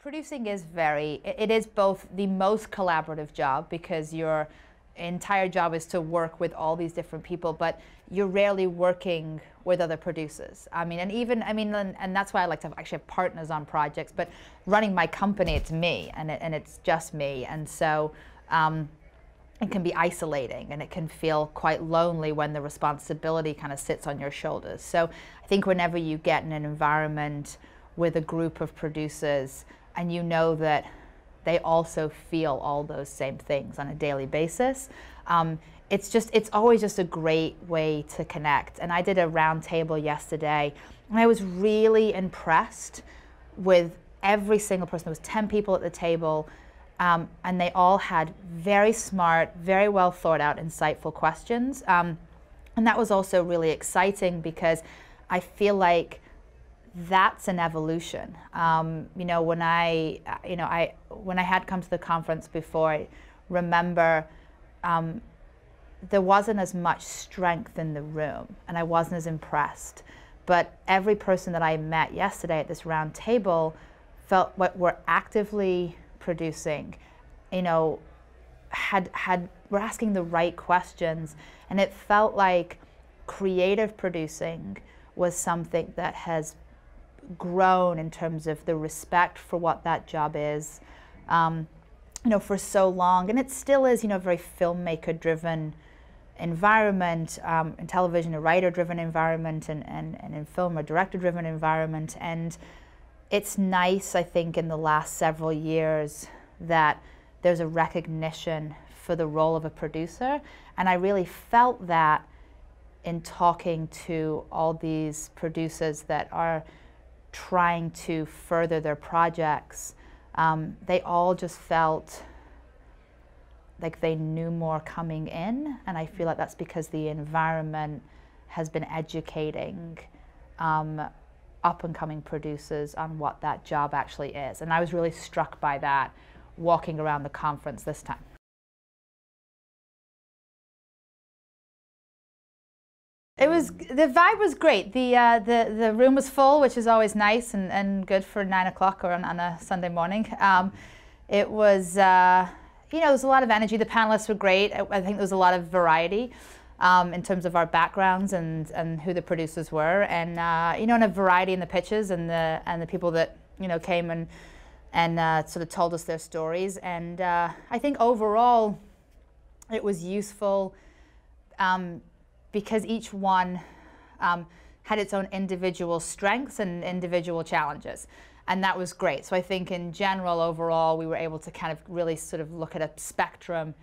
Producing is it is both the most collaborative job because your entire job is to work with all these different people, but you're rarely working with other producers. And that's why I like to actually have partners on projects, but running my company, it's me, and it's just me. And so it can be isolating and it can feel quite lonely when the responsibility kind of sits on your shoulders. So I think whenever you get in an environment with a group of producers and you know that they also feel all those same things on a daily basis, it's always just a great way to connect. And I did a round table yesterday and I was really impressed with every single person. There was 10 people at the table, and they all had very smart, very well thought out, insightful questions. And that was also really exciting because I feel like that's an evolution. When I had come to the conference before, I remember there wasn't as much strength in the room, and I wasn't as impressed. But every person that I met yesterday at this round table felt what we're actively producing, were asking the right questions, and it felt like creative producing was something that has grown in terms of the respect for what that job is, for so long, and it still is, a very filmmaker-driven environment, in television, a writer-driven environment, and in film, a director-driven environment. And it's nice, I think, in the last several years that there's a recognition for the role of a producer, and I really felt that in talking to all these producers that are trying to further their projects. They all just felt like they knew more coming in, and I feel like that's because the environment has been educating up-and-coming producers on what that job actually is. And I was really struck by that walking around the conference this time. The vibe was great. The room was full, which is always nice and good for 9 o'clock or on a Sunday morning. It was, there was a lot of energy. The panelists were great. I think there was a lot of variety in terms of our backgrounds and who the producers were, and and a variety in the pitches and the people that came and sort of told us their stories. And I think overall it was useful. Because each one had its own individual strengths and individual challenges. And that was great. So I think in general, overall, we were able to kind of really sort of look at a spectrum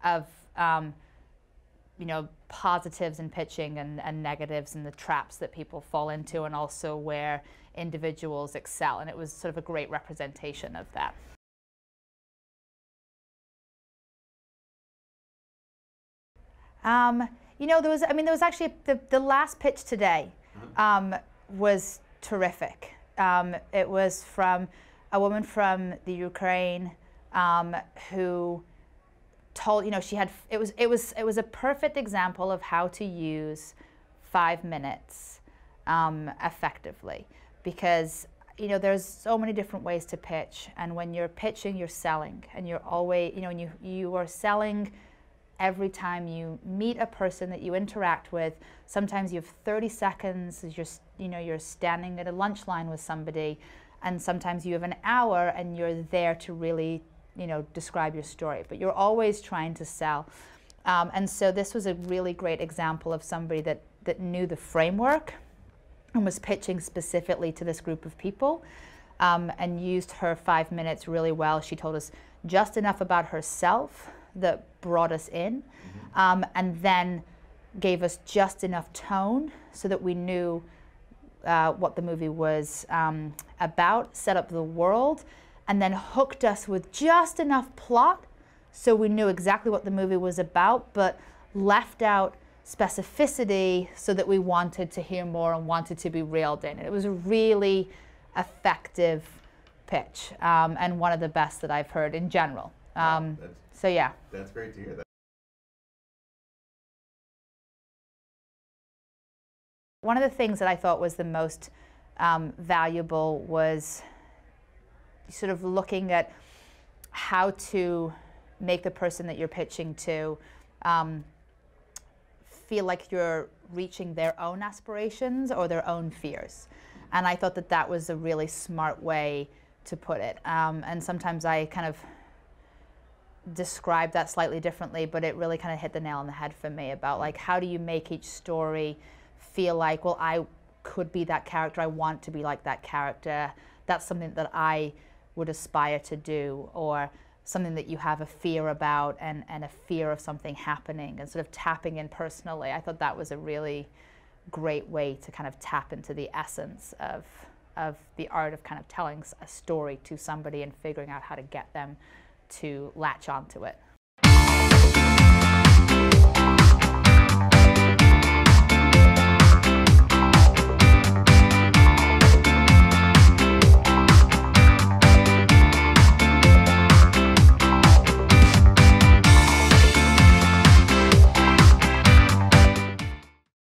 of positives in pitching and negatives and the traps that people fall into, and also where individuals excel. And it was sort of a great representation of that. There was actually the last pitch today was terrific. It was from a woman from the Ukraine who told, it was a perfect example of how to use 5 minutes effectively, because there's so many different ways to pitch, and when you're pitching, you're selling, and you're always, you are selling. Every time you meet a person that you interact with, sometimes you have 30 seconds as you're standing at a lunch line with somebody, and sometimes you have an hour and you're there to really describe your story, but you're always trying to sell. And so this was a really great example of somebody that knew the framework and was pitching specifically to this group of people, and used her 5 minutes really well. She told us just enough about herself that brought us in, and then gave us just enough tone so that we knew what the movie was about, set up the world, and then hooked us with just enough plot so we knew exactly what the movie was about, but left out specificity so that we wanted to hear more and wanted to be reeled in. It was a really effective pitch, and one of the best that I've heard in general. So yeah. That's great to hear. One of the things that I thought was the most valuable was sort of looking at how to make the person that you're pitching to feel like you're reaching their own aspirations or their own fears. And I thought that that was a really smart way to put it. And sometimes I kind of describe that slightly differently, but it really kind of hit the nail on the head for me about like, how do you make each story feel like, well, I could be that character, I want to be like that character, that's something that I would aspire to do, or something that you have a fear about and a fear of something happening, and sort of tapping in personally. I thought that was a really great way to kind of tap into the essence of the art of kind of telling a story to somebody and figuring out how to get them to latch onto it.